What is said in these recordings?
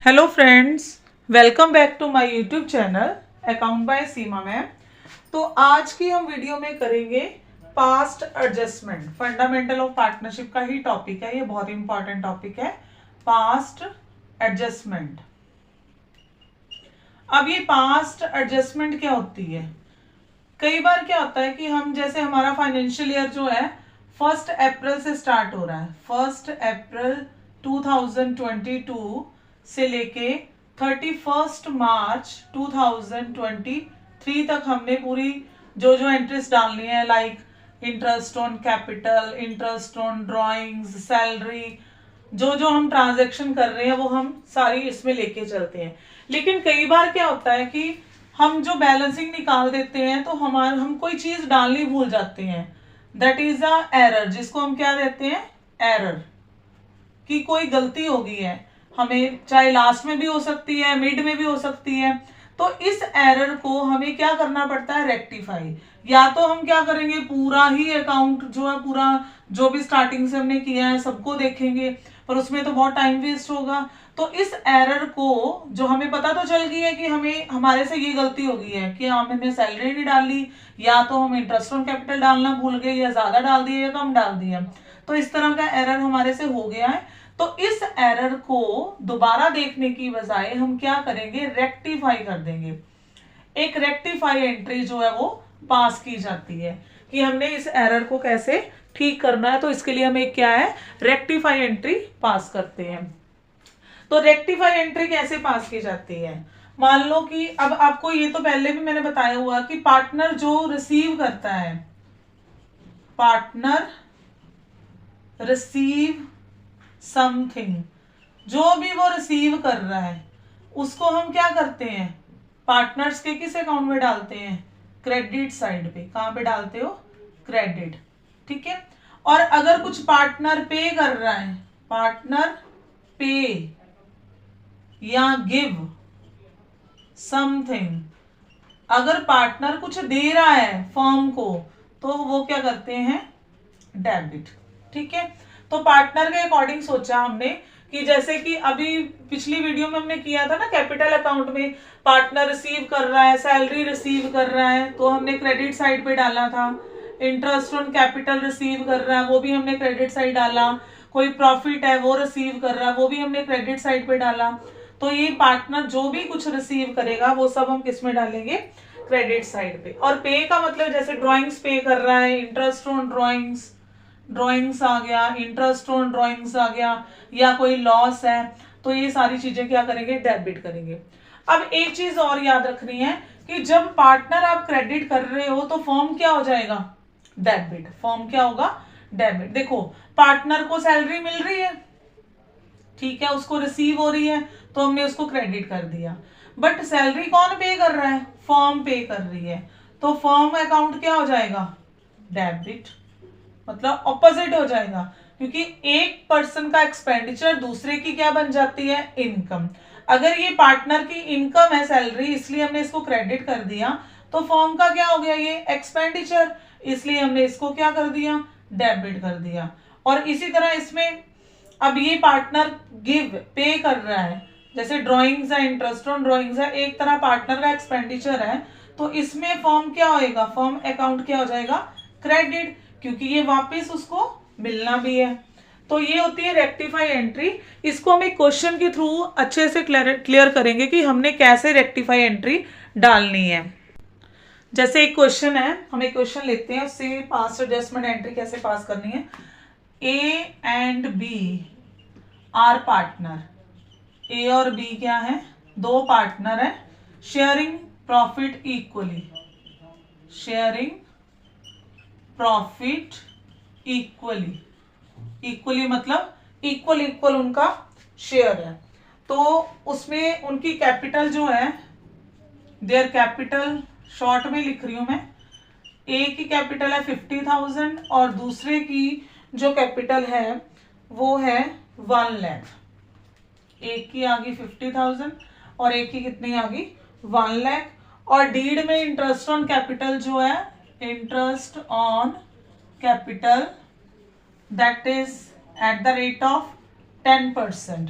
Hello friends, welcome back to my YouTube channel account by Seema ma'am. तो आज की हम वीडियो में करेंगे past adjustment. Fundamental of partnership का ही टॉपिक है, ये बहुत इंपॉर्टेंट टॉपिक है, पास्ट एडजस्टमेंट। अब ये पास्ट एडजस्टमेंट क्या होती है? कई बार क्या होता है कि हम जैसे हमारा फाइनेंशियल ईयर जो है 1 अप्रैल से स्टार्ट हो रहा है, 1 अप्रैल 2022 से लेके 31 मार्च 2023 तक हमने पूरी जो जो एंट्रीज डालनी है, like interest on capital, interest on drawings, salary, जो जो हम ट्रांजैक्शन कर रहे हैं वो हम सारी इसमें लेके चलते हैं। लेकिन कई बार क्या होता है कि हम जो बैलेंसिंग निकाल देते हैं तो हम कोई चीज डालनी भूल जाते हैं। दैट इज अ एरर, जिसको हम क्या देते हैं, एरर, कि कोई गलती हो गई है हमें, चाहे लास्ट में भी हो सकती है, मिड में भी हो सकती है। तो इस एरर को हमें क्या करना पड़ता है, रेक्टिफाई। या तो हम क्या करेंगे, पूरा ही अकाउंट जो है, पूरा जो भी स्टार्टिंग से हमने किया है सबको देखेंगे, पर उसमें तो बहुत टाइम वेस्ट होगा। तो इस एरर को, जो हमें पता तो चल गई है कि हमें हमारे से ये गलती हो गई है कि हमने सैलरी नहीं डाली, या तो हम इंटरेस्ट ऑन कैपिटल डालना भूल गए, या ज्यादा डाल दिए या कम डाल दिया, तो इस तरह का एरर हमारे से हो गया है। तो इस एरर को दोबारा देखने की बजाय हम क्या करेंगे, रेक्टिफाई कर देंगे। एक रेक्टिफाई एंट्री जो है वो पास की जाती है कि हमने इस एरर को कैसे ठीक करना है। तो इसके लिए हम एक क्या है, रेक्टिफाई एंट्री पास करते हैं। तो रेक्टिफाई एंट्री कैसे पास की जाती है? मान लो कि अब आपको ये तो पहले भी मैंने बताया हुआ कि पार्टनर जो रिसीव करता है, पार्टनर रिसीव समथिंग, जो भी वो रिसीव कर रहा है उसको हम क्या करते हैं, पार्टनर्स के किस अकाउंट में डालते हैं, क्रेडिट साइड पे। कहां पे डालते हो, क्रेडिट, ठीक है। और अगर कुछ पार्टनर पे कर रहा है, पार्टनर पे या गिव समथिंग, अगर पार्टनर कुछ दे रहा है फर्म को तो वो क्या करते हैं, डेबिट, ठीक है। तो पार्टनर के अकॉर्डिंग सोचा हमने कि जैसे कि अभी पिछली वीडियो में हमने किया था ना, कैपिटल अकाउंट में पार्टनर रिसीव कर रहा है, सैलरी रिसीव कर रहा है, तो हमने क्रेडिट साइड पे डाला था। इंटरेस्ट ऑन कैपिटल रिसीव कर रहा है, वो भी हमने क्रेडिट साइड डाला। कोई प्रॉफिट है वो रिसीव कर रहा है, वो भी हमने क्रेडिट साइड पे डाला। तो ये पार्टनर जो भी कुछ रिसीव करेगा वो सब हम किस में डालेंगे, क्रेडिट साइड पे। और पे का मतलब जैसे ड्राइंग्स पे कर रहा है, इंटरेस्ट ऑन ड्राइंग्स, ड्राइंग्स आ गया, इंटरेस्ट ऑन ड्राइंग्स आ गया, या कोई लॉस है, तो ये सारी चीजें क्या करेंगे, डेबिट करेंगे। अब एक चीज और याद रखनी है कि जब पार्टनर आप क्रेडिट कर रहे हो तो फॉर्म क्या हो जाएगा, डेबिट। फॉर्म क्या होगा, डेबिट। देखो, पार्टनर को सैलरी मिल रही है, ठीक है, उसको रिसीव हो रही है, तो हमने उसको क्रेडिट कर दिया। बट सैलरी कौन पे कर रहा है, फर्म पे कर रही है, तो फर्म अकाउंट क्या हो जाएगा, डेबिट। मतलब ऑपोजिट हो जाएगा, क्योंकि एक पर्सन का एक्सपेंडिचर दूसरे की क्या बन जाती है, इनकम। अगर ये पार्टनर की इनकम है सैलरी, इसलिए हमने इसको क्रेडिट कर दिया, तो फर्म का क्या हो गया, ये एक्सपेंडिचर, इसलिए हमने इसको क्या कर दिया, डेबिट कर दिया। और इसी तरह इसमें अब ये पार्टनर गिव, पे कर रहा है, जैसे ड्राइंग्स है, इंटरेस्ट ऑन ड्राइंग्स है, एक तरह पार्टनर का एक्सपेंडिचर है, तो इसमें फर्म क्या होएगा, फर्म अकाउंट क्या हो जाएगा, क्रेडिट, क्योंकि ये वापस उसको मिलना भी है। तो ये होती है रेक्टिफाई एंट्री। इसको हम एक क्वेश्चन के थ्रू अच्छे से क्लियर करेंगे कि हमने कैसे रेक्टिफाई एंट्री डालनी है। जैसे एक क्वेश्चन है, हम एक क्वेश्चन लेते हैं, उससे पास्ट एडजस्टमेंट एंट्री कैसे पास करनी है। A and B are partner, A और बी क्या है, दो पार्टनर है, sharing profit equally, sharing profit equally, equally मतलब इक्वल इक्वल उनका शेयर है। तो उसमें उनकी कैपिटल जो है, देयर कैपिटल, शॉर्ट में लिख रही हूं मैं, ए की कैपिटल है 50,000 और दूसरे की जो कैपिटल है वो है 1 लाख। एक की आ गई 50,000 और एक की कितनी आ गई, 1 लाख। और डीड में इंटरेस्ट ऑन कैपिटल जो है, interest on capital that is at the rate of 10%।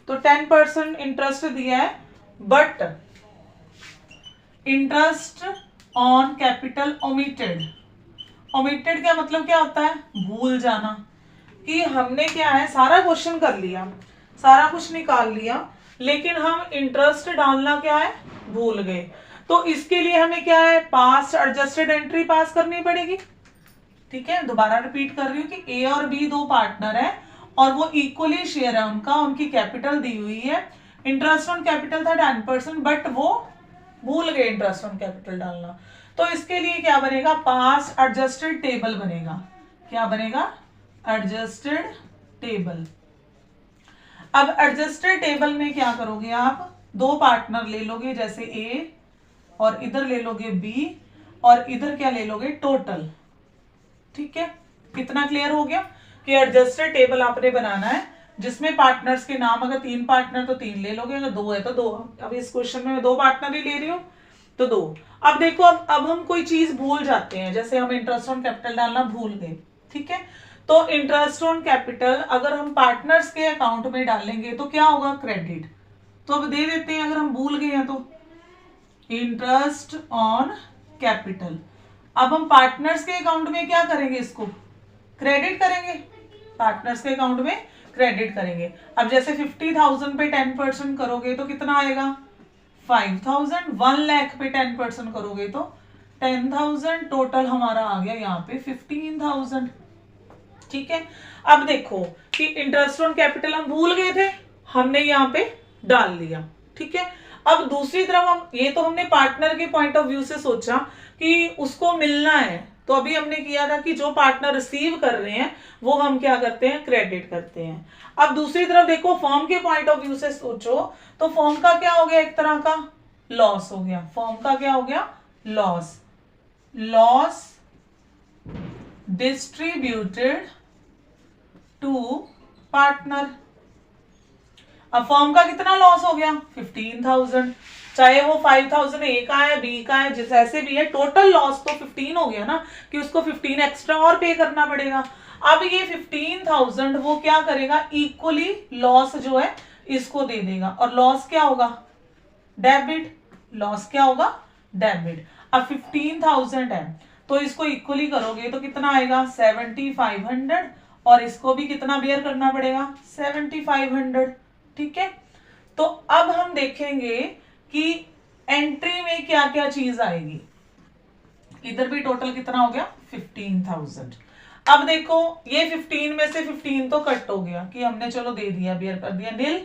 तो 10% इंटरेस्ट दिया है, but interest on capital omitted. Omitted क्या मतलब क्या होता है? भूल जाना। कि हमने क्या है, सारा क्वेश्चन कर लिया, सारा कुछ निकाल लिया, लेकिन हम इंटरेस्ट डालना क्या है, भूल गए। तो इसके लिए हमें क्या है, पास्ट एडजस्टेड एंट्री पास करनी पड़ेगी। ठीक है, दोबारा रिपीट कर रही हूँ कि ए और बी दो पार्टनर है और वो इक्वली शेयर है उनका, उनकी कैपिटल दी हुई है। इंटरेस्ट ऑन कैपिटल था 10%, बट वो भूल गए इंटरेस्ट ऑन कैपिटल डालना। तो इसके लिए क्या बनेगा, पास्ट एडजस्टेड टेबल बनेगा। क्या बनेगा? Adjusted table. अब एडजस्टेड टेबल में क्या करोगे आप, दो पार्टनर ले लोगे, जैसे ए और इधर ले लोगे बी, और इधर क्या ले लोगे, टोटल। ठीक है, कितना क्लियर हो गया कि एडजस्टेड टेबल आपने बनाना है जिसमें पार्टनर्स के नाम, अगर 3 पार्टनर तो 3 ले लोगे, अगर 2 है तो 2। अब इस क्वेश्चन में मैं 2 पार्टनर ही ले रही हूँ तो 2। अब देखो, अब हम कोई चीज भूल जाते हैं, जैसे हम इंटरेस्ट ऑन कैपिटल डालना भूल गए। ठीक है, तो इंटरेस्ट ऑन कैपिटल अगर हम पार्टनर्स के अकाउंट में डालेंगे तो क्या होगा, क्रेडिट। तो अब दे देते हैं, अगर हम भूल गए हैं तो इंटरेस्ट ऑन कैपिटल। अब हम पार्टनर्स के अकाउंट में क्या करेंगे, इसको क्रेडिट करेंगे, पार्टनर्स के अकाउंट में क्रेडिट करेंगे। अब जैसे 50,000 पे 10% करोगे तो कितना आएगा, 5,000। 1 लाख पे 10% करोगे तो 10,000। टोटल हमारा आ गया यहाँ पे 15,000। ठीक है, अब देखो कि इंटरेस्ट ऑन कैपिटल हम भूल गए थे, हमने यहाँ पे डाल लिया। ठीक है, अब दूसरी तरफ हम, ये तो हमने पार्टनर के पॉइंट ऑफ व्यू से सोचा कि उसको मिलना है, तो अभी हमने किया था कि जो पार्टनर रिसीव कर रहे हैं वो हम क्या करते हैं, क्रेडिट करते हैं। अब दूसरी तरफ देखो, फर्म के पॉइंट ऑफ व्यू से सोचो तो फर्म का क्या हो गया, एक तरह का लॉस हो गया। फर्म का क्या हो गया, loss. Loss distributed to partner. अब फर्म का कितना लॉस हो गया, 15,000। चाहे वो 5,000 ए का है, बी का है, जैसे भी है, टोटल लॉस तो 15 हो गया ना, कि उसको 15 एक्स्ट्रा और पे करना पड़ेगा। अब ये 15,000 वो क्या करेगा, इक्वली लॉस जो है इसको दे देगा, और लॉस क्या होगा, डेबिट। लॉस क्या होगा, डेबिट। अब 15,000 है तो इसको इक्वली करोगे तो कितना आएगा, 7,500, और इसको भी कितना बेयर करना पड़ेगा, 7,500। ठीक है, तो अब हम देखेंगे कि एंट्री में क्या क्या चीज आएगी। इधर भी टोटल कितना हो गया, 15,000। अब देखो, ये 15 में से 15 तो कट हो गया कि हमने चलो दे दिया, बेयर कर दिया, नील।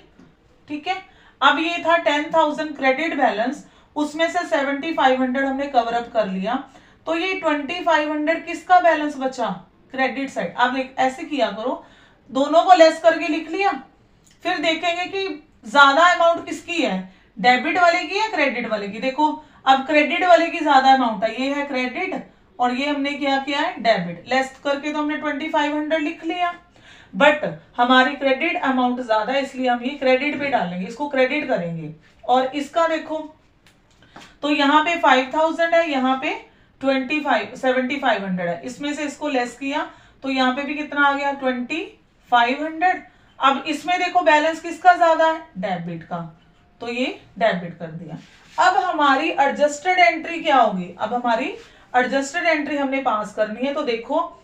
ठीक है, अब ये था 10,000 क्रेडिट बैलेंस, उसमें से 7,500 हमने कवर अप कर लिया, तो ये 2,500 किसका बैलेंस बचा, क्रेडिट साइड। अब ऐसे किया करो, दोनों को लेस करके लिख लिया, फिर देखेंगे कि ज्यादा अमाउंट किसकी है, डेबिट वाले की या क्रेडिट वाले की। देखो, अब क्रेडिट वाले की ज्यादा अमाउंट है, ये है क्रेडिट, और ये हमने क्या किया है, डेबिट। लेस करके तो हमने 2,500 लिख लिया, बट हमारी क्रेडिट अमाउंट ज्यादा है, इसलिए हम ये क्रेडिट पे डालेंगे, इसको क्रेडिट करेंगे। और इसका देखो, तो यहाँ पे 5,000 है, यहाँ पे 7,500 है, इसमें से इसको लेस किया तो यहाँ पे भी कितना आ गया, 2,500। अब इसमें देखो बैलेंस किसका ज्यादा है, डेबिट का, तो ये डेबिट कर दिया। अब हमारी एडजस्टेड एंट्री क्या होगी, अब हमारी एडजस्टेड एंट्री हमने पास करनी है, तो देखो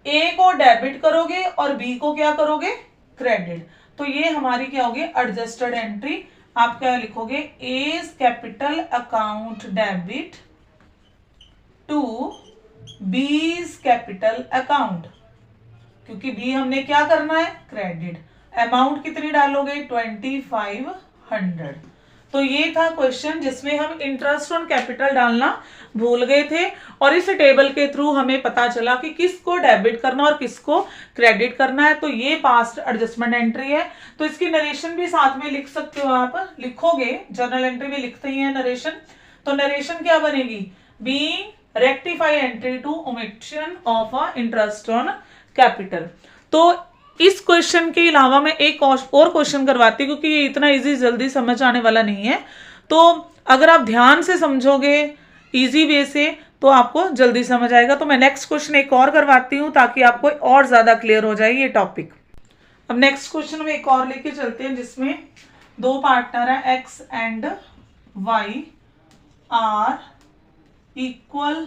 ए को डेबिट करोगे और बी को क्या करोगे, क्रेडिट। तो ये हमारी क्या होगी, एडजस्टेड एंट्री। आप क्या लिखोगे, as capital account debit to B's capital account, क्योंकि बी हमने क्या करना है, क्रेडिट। अमाउंट कितनी डालोगे, 2,500। तो ये था क्वेश्चन जिसमें हम इंटरेस्ट ऑन कैपिटल डालना भूल गए थे, और इस टेबल के थ्रू हमें पता चला कि किसको डेबिट करना और किसको क्रेडिट करना है। तो ये पास्ट एडजस्टमेंट एंट्री है, तो इसकी नरेशन भी साथ में लिख सकते हो, आप लिखोगे, जर्नल एंट्री में लिखते ही है नरेशन। तो नरेशन क्या बनेगी, being rectify entry to omission of a interest on capital. तो इस क्वेश्चन के अलावा मैं एक और क्वेश्चन करवाती हूँ, क्योंकि ये इतना इजी जल्दी समझ आने वाला नहीं है। तो अगर आप ध्यान से समझोगे इजी वे से तो आपको जल्दी समझ आएगा। तो मैं नेक्स्ट क्वेश्चन एक और करवाती हूँ ताकि आपको और ज्यादा क्लियर हो जाए ये टॉपिक। अब नेक्स्ट क्वेश्चन में एक और लेके चलते हैं जिसमें दो पार्टनर है X and Y are equal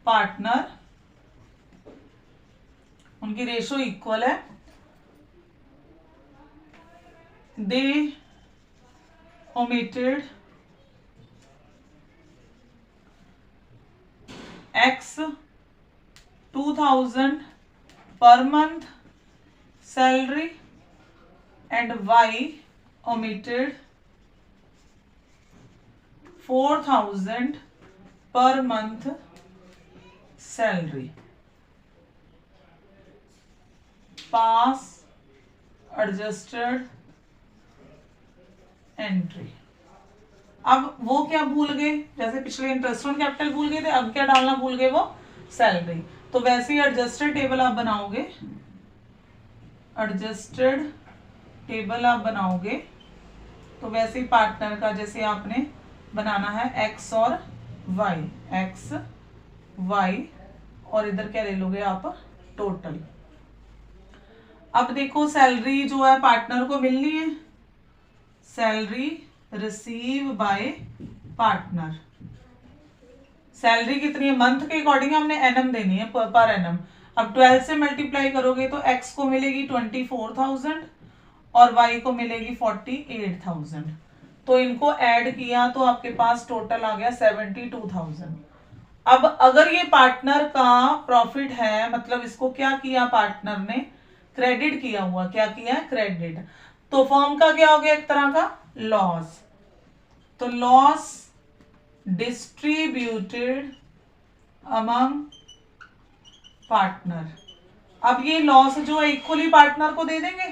partner, उनकी रेशो इक्वल है, they omitted x 2000 per month salary and y omitted 4000 per month salary. Pass adjusted entry. अब वो क्या भूल गए, जैसे पिछले इंटरेस्ट ऑन कैपिटल भूल गए थे, अब क्या डालना भूल गए, वो सैलरी। तो वैसे ही एडजस्टेड टेबल आप बनाओगे, एडजस्टेड टेबल आप बनाओगे तो वैसे ही पार्टनर का जैसे आपने बनाना है एक्स और वाई, एक्स वाई, और इधर क्या ले लोगे आप, टोटल। अब देखो सैलरी जो है पार्टनर को मिलनी है, salary receive by partner. Salary कितनी है, मंथ के अकॉर्डिंग हमने एनएम देनी है, पर एनएम। अब 12 से मल्टीप्लाई करोगे तो एक्स को मिलेगी 24,000 और वाई को मिलेगी 48,000। तो इनको ऐड किया तो आपके पास टोटल आ गया 72,000। अब अगर ये पार्टनर का प्रॉफिट है, मतलब इसको क्या किया पार्टनर ने, क्रेडिट किया हुआ, क्या किया है, क्रेडिट, तो फर्म का क्या हो गया, एक तरह का लॉस। तो लॉस डिस्ट्रीब्यूटेड अमंग पार्टनर। अब ये लॉस जो है इक्वली पार्टनर को दे देंगे,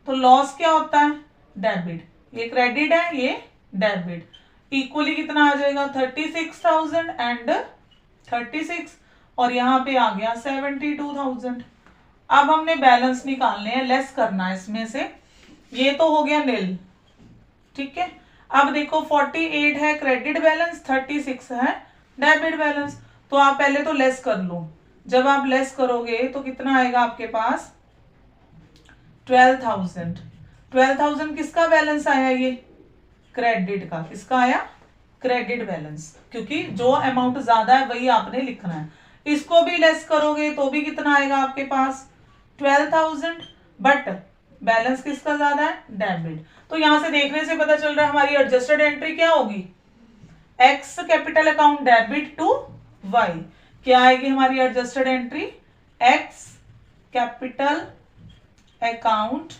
तो लॉस क्या होता है, डेबिट। ये क्रेडिट है, ये डेबिट। इक्वली कितना आ जाएगा, 36,000 एंड 36, और यहां पे आ गया 72,000। अब हमने बैलेंस निकालने हैं, लेस करना है इसमें से, ये तो हो गया नील, ठीक है। अब देखो 48 है क्रेडिट बैलेंस, 36 है डेबिट बैलेंस, तो आप पहले तो लेस कर लो। जब आप लेस करोगे तो कितना आएगा आपके पास, 12,000। 12,000 किसका बैलेंस आया, ये क्रेडिट का, किसका आया, क्रेडिट बैलेंस, क्योंकि जो अमाउंट ज्यादा है वही आपने लिखना है। इसको भी लेस करोगे तो भी कितना आएगा आपके पास, 12,000, बट बैलेंस किसका ज्यादा है, डेबिट। तो यहां से देखने से पता चल रहा है हमारी एडजस्टेड एंट्री क्या होगी, X capital account debit to Y. क्या आएगी हमारी adjusted entry, X capital account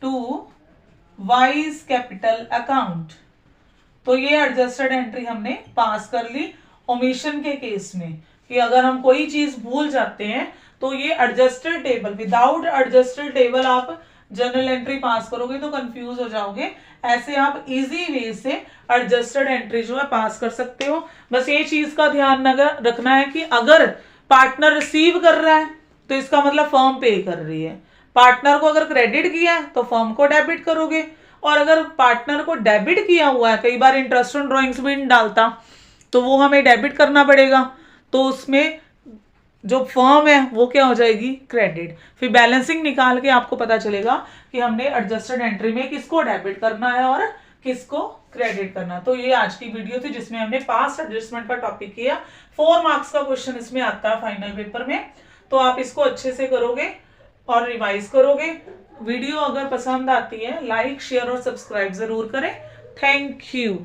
to Y's capital account. तो ये एडजस्टेड एंट्री हमने पास कर ली ओमिशन के केस में, कि अगर हम कोई चीज भूल जाते हैं तो ये adjusted table, without adjusted table आप जर्नल एंट्री पास करोगे तो कंफ्यूज हो जाओगे। ऐसे आप इजी वे से एडजस्टेड एंट्री जो है पास कर सकते हो। बस ये चीज का ध्यान रखना है कि अगर पार्टनर रिसीव कर रहा है तो इसका मतलब फर्म पे कर रही है। पार्टनर को अगर क्रेडिट किया है तो फर्म को डेबिट करोगे, और अगर पार्टनर को डेबिट किया हुआ है, कई बार इंटरेस्ट ऑन ड्रॉइंग्स भी नहीं डालता तो वो हमें डेबिट करना पड़ेगा, तो उसमें जो फर्म है वो क्या हो जाएगी, क्रेडिट। फिर बैलेंसिंग निकाल के आपको पता चलेगा कि हमने एडजस्टेड एंट्री में किसको डेबिट करना है और किसको क्रेडिट करना। तो ये आज की वीडियो थी जिसमें हमने पास्ट एडजस्टमेंट का टॉपिक किया। 4 मार्क्स का क्वेश्चन इसमें आता है फाइनल पेपर में, तो आप इसको अच्छे से करोगे और रिवाइज करोगे। वीडियो अगर पसंद आती है लाइक शेयर और सब्सक्राइब जरूर करें। Thank you.